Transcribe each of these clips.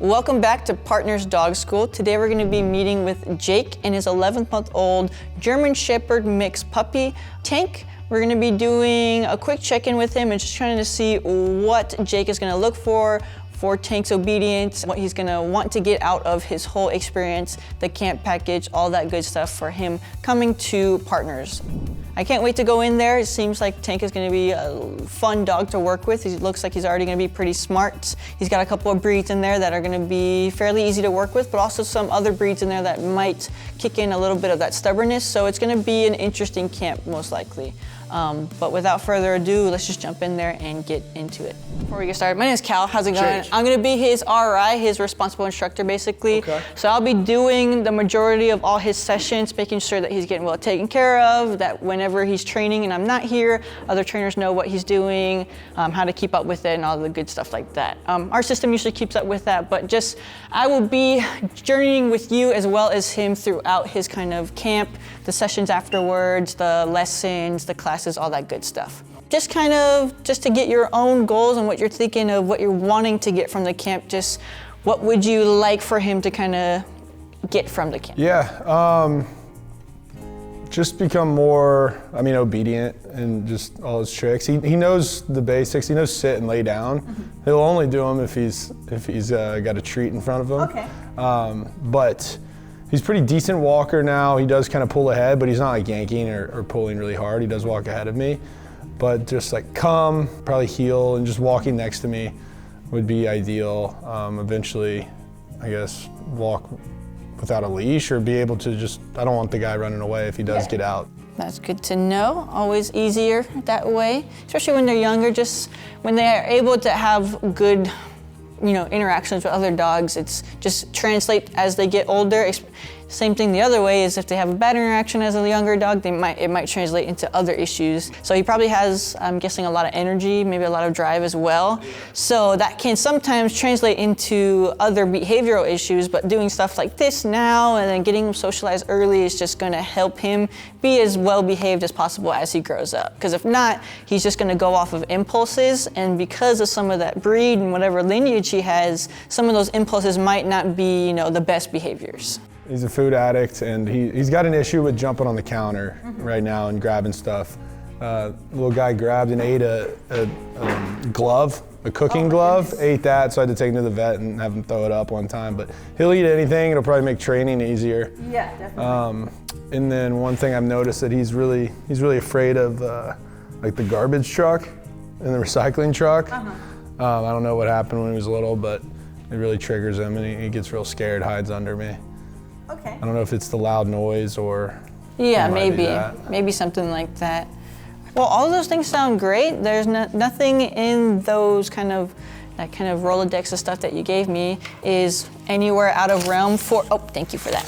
Welcome back to Partners Dog School. Today we're going to be meeting with Jake and his 11-month-old German Shepherd mixed puppy, Tank. We're going to be doing a quick check-in with him and just trying to see what Jake is going to look for Tank's obedience, what he's going to want to get out of his whole experience, the camp package, all that good stuff for him coming to Partners. I can't wait to go in there. It seems like Tank is going to be a fun dog to work with. He looks like he's already going to be pretty smart. He's got a couple of breeds in there that are going to be fairly easy to work with, but also some other breeds in there that might kick in a little bit of that stubbornness. So it's going to be an interesting camp, most likely. But without further ado, let's just jump in there and get into it. Before we get started, my name is Cal. How's it going? I'm going to be his RI, his responsible instructor, basically. Okay. So I'll be doing the majority of all his sessions, making sure that he's getting well taken care of, that whenever he's training and I'm not here, other trainers know what he's doing, how to keep up with it, and all the good stuff like that. Our system usually keeps up with that, but just I will be journeying with you as well as him throughout his kind of camp, the sessions afterwards, the lessons, the classes, all that good stuff. Just to get your own goals and what you're thinking of, what you're wanting to get from the camp, just what would you like for him to kind of get from the camp? Yeah, just become more, obedient and just all his tricks. He knows the basics. He knows sit and lay down. Mm-hmm. He'll only do them if he's got a treat in front of him. Okay. But he's a pretty decent walker now. He does kind of pull ahead, but he's not like yanking or pulling really hard. He does walk ahead of me. But just like come, probably heel, and just walking next to me would be ideal. Eventually, I guess, walk without a leash or be able to just, I don't want the guy running away if he does get out. That's good to know. Always easier that way, especially when they're younger, just when they are able to have good interactions with other dogs. It's just translate as they get older. Same thing the other way is if they have a bad interaction as a younger dog, it might translate into other issues. So he probably has, I'm guessing, a lot of energy, maybe a lot of drive as well. So that can sometimes translate into other behavioral issues, but doing stuff like this now and then getting him socialized early is just gonna help him be as well behaved as possible as he grows up. Because if not, he's just gonna go off of impulses, and because of some of that breed and whatever lineage he has, some of those impulses might not be, the best behaviors. He's a food addict, and he's got an issue with jumping on the counter right now and grabbing stuff. Little guy grabbed and ate a glove, a cooking glove, ate that, so I had to take him to the vet and have him throw it up one time. But he'll eat anything. It'll probably make training easier. Yeah, definitely. And then one thing I've noticed that he's really afraid of like the garbage truck and the recycling truck. I don't know what happened when he was little, but it really triggers him, and he gets real scared, hides under me. Okay. I don't know if it's the loud noise or... Yeah, maybe something like that. Well, all of those things sound great. There's nothing in those kind of Rolodex of stuff that you gave me is anywhere out of realm for, thank you for that.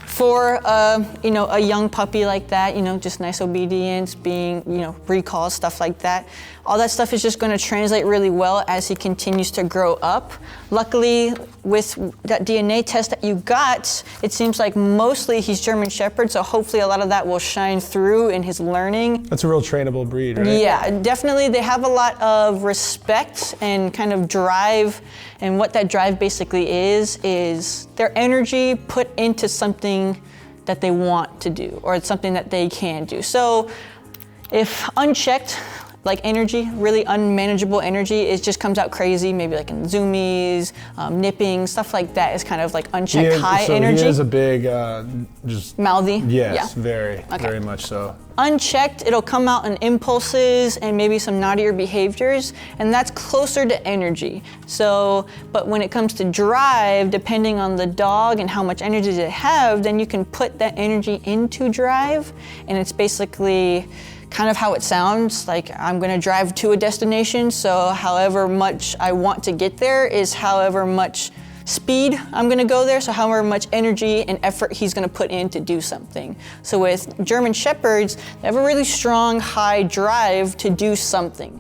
For a young puppy like that, just nice obedience, being, recall, stuff like that. All that stuff is just going to translate really well as he continues to grow up. Luckily, with that DNA test that you got, it seems like mostly he's German Shepherd, so hopefully a lot of that will shine through in his learning. That's a real trainable breed, right? Yeah, definitely. They have a lot of respect and kind of drive, and what that drive basically is their energy put into something that they want to do, or it's something that they can do. So if unchecked, like energy, really unmanageable energy, it just comes out crazy, maybe like in zoomies, nipping, stuff like that is kind of like unchecked high energy. He is a big, just... Mouthy? Yes, yeah. Very much so. Unchecked, it'll come out in impulses and maybe some naughtier behaviors, and that's closer to energy. So, but when it comes to drive, depending on the dog and how much energy they have, then you can put that energy into drive, and it's basically kind of how it sounds, like I'm gonna drive to a destination, so however much I want to get there is however much speed I'm gonna go there, so however much energy and effort he's gonna put in to do something. So with German Shepherds, they have a really strong, high drive to do something.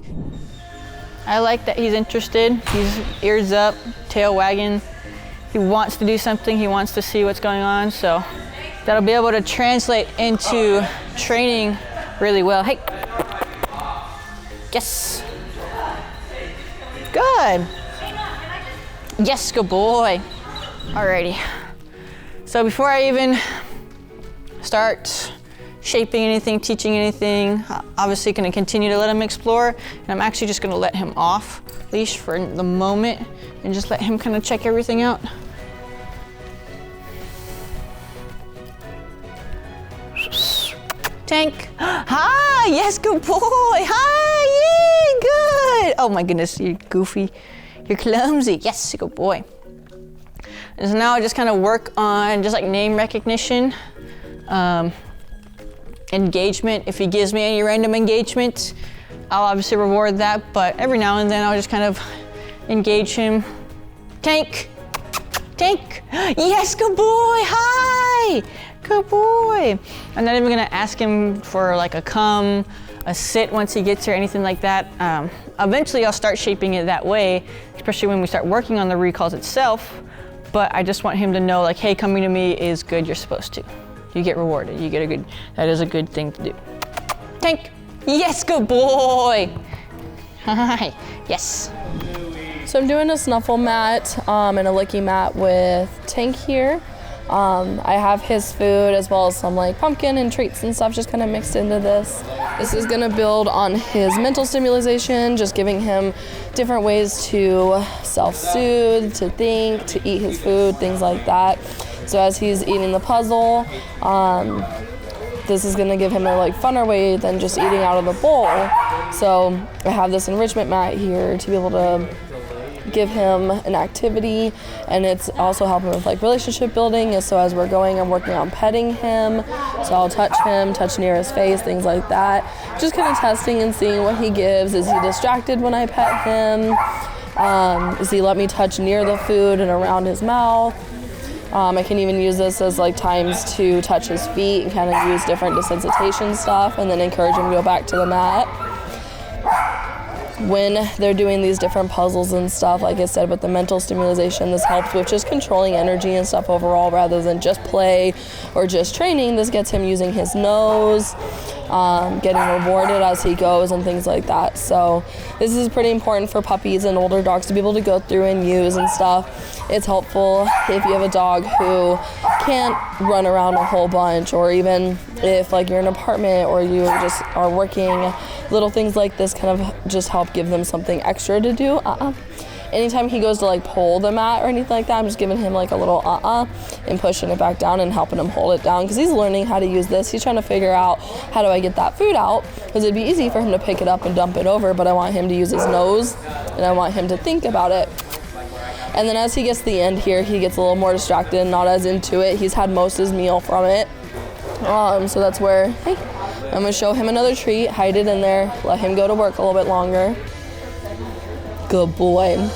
I like that he's interested, he's ears up, tail wagging. He wants to do something, he wants to see what's going on, so that'll be able to translate into training really well. Hey. Yes. Good. Yes, good boy. Alrighty. So before I even start shaping anything, teaching anything, obviously gonna continue to let him explore, and I'm actually just gonna let him off leash for the moment and just let him kind of check everything out. Tank. Hi, yes, good boy. Hi, yay, good. Oh my goodness, you're goofy. You're clumsy. Yes, good boy. And so now I just kind of work on just like name recognition, engagement. If he gives me any random engagement, I'll obviously reward that, but every now and then I'll just kind of engage him. Tank, Tank. Yes, good boy, hi. Good boy. I'm not even gonna ask him for like a come, a sit once he gets here, anything like that. Eventually I'll start shaping it that way, especially when we start working on the recalls itself. But I just want him to know like, hey, coming to me is good, you're supposed to. You get rewarded, you get a good, that is a good thing to do. Tank, yes, good boy. Hi, yes. So I'm doing a snuffle mat and a licky mat with Tank here. I have his food as well as some like pumpkin and treats and stuff just kind of mixed into this. This is gonna build on his mental stimulation, just giving him different ways to self-soothe, to think, to eat his food, things like that. So as he's eating the puzzle, this is gonna give him a like funner way than just eating out of the bowl. So I have this enrichment mat here to be able to give him an activity, and it's also helping with like relationship building. So as we're going, I'm working on petting him. So I'll touch him, touch near his face, things like that. Just kind of testing and seeing what he gives. Is he distracted when I pet him? Does he let me touch near the food and around his mouth? I can even use this as like times to touch his feet and kind of use different desensitization stuff, and then encourage him to go back to the mat. When they're doing these different puzzles and stuff, like I said, with the mental stimulation, this helps with just controlling energy and stuff overall rather than just play or just training. This gets him using his nose, getting rewarded as he goes and things like that. So this is pretty important for puppies and older dogs to be able to go through and use and stuff. It's helpful if you have a dog who can't run around a whole bunch, or even if like you're in an apartment or you just are working, little things like this kind of just help give them something extra to do. Anytime he goes to like pull the mat or anything like that, I'm just giving him like a little and pushing it back down and helping him hold it down, because he's learning how to use this. He's trying to figure out, how do I get that food out? Because it'd be easy for him to pick it up and dump it over, but I want him to use his nose and I want him to think about it. And then as he gets to the end here, he gets a little more distracted and not as into it. He's had most of his meal from it. So that's where, hey, I'm gonna show him another treat, hide it in there, let him go to work a little bit longer. Good boy.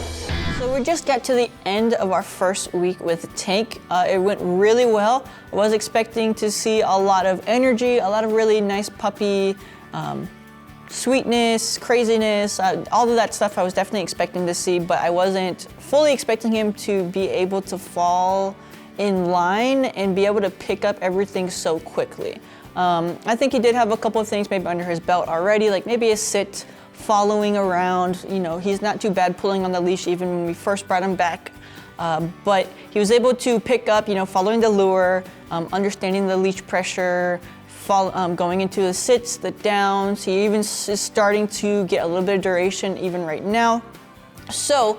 So we just got to the end of our first week with Tank. It went really well. I was expecting to see a lot of energy, a lot of really nice puppy sweetness, craziness, all of that stuff I was definitely expecting to see, but I wasn't fully expecting him to be able to fall in line and be able to pick up everything so quickly. I think he did have a couple of things maybe under his belt already, like maybe a sit, following around. You know, he's not too bad pulling on the leash even when we first brought him back. But he was able to pick up, you know, following the lure, understanding the leash pressure, going into the sits, the downs. He even is starting to get a little bit of duration even right now. So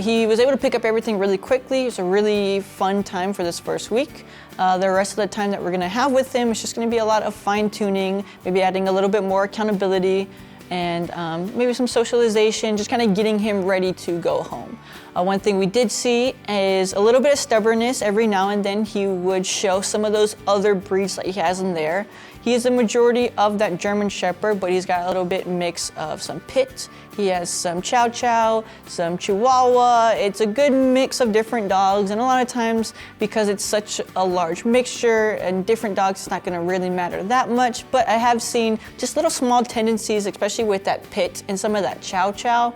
he was able to pick up everything really quickly. It was a really fun time for this first week. The rest of the time that we're gonna have with him is just gonna be a lot of fine tuning, maybe adding a little bit more accountability, and maybe some socialization, just kind of getting him ready to go home. One thing we did see is a little bit of stubbornness. Every now and then he would show some of those other breeds that he has in there. He is the majority of that German Shepherd, but he's got a little bit mix of some Pit. He has some Chow Chow, some Chihuahua. It's a good mix of different dogs, and a lot of times because it's such a large mixture and different dogs, it's not gonna really matter that much, but I have seen just little small tendencies, especially with that Pit and some of that Chow Chow.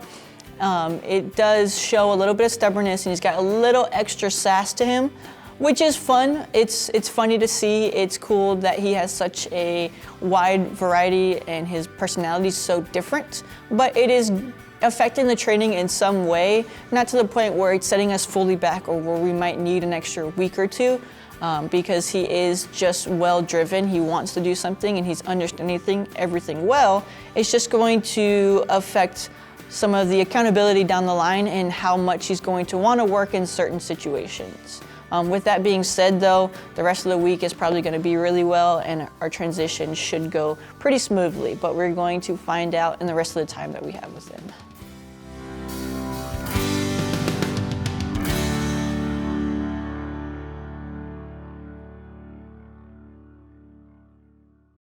It does show a little bit of stubbornness, and he's got a little extra sass to him, which is fun. It's funny to see. It's cool that he has such a wide variety and his personality is so different. But it is affecting the training in some way, not to the point where it's setting us fully back or where we might need an extra week or two, because he is just well driven. He wants to do something and he's understanding everything well. It's just going to affect some of the accountability down the line and how much he's going to want to work in certain situations. With that being said though, the rest of the week is probably going to be really well and our transition should go pretty smoothly, but we're going to find out in the rest of the time that we have with him.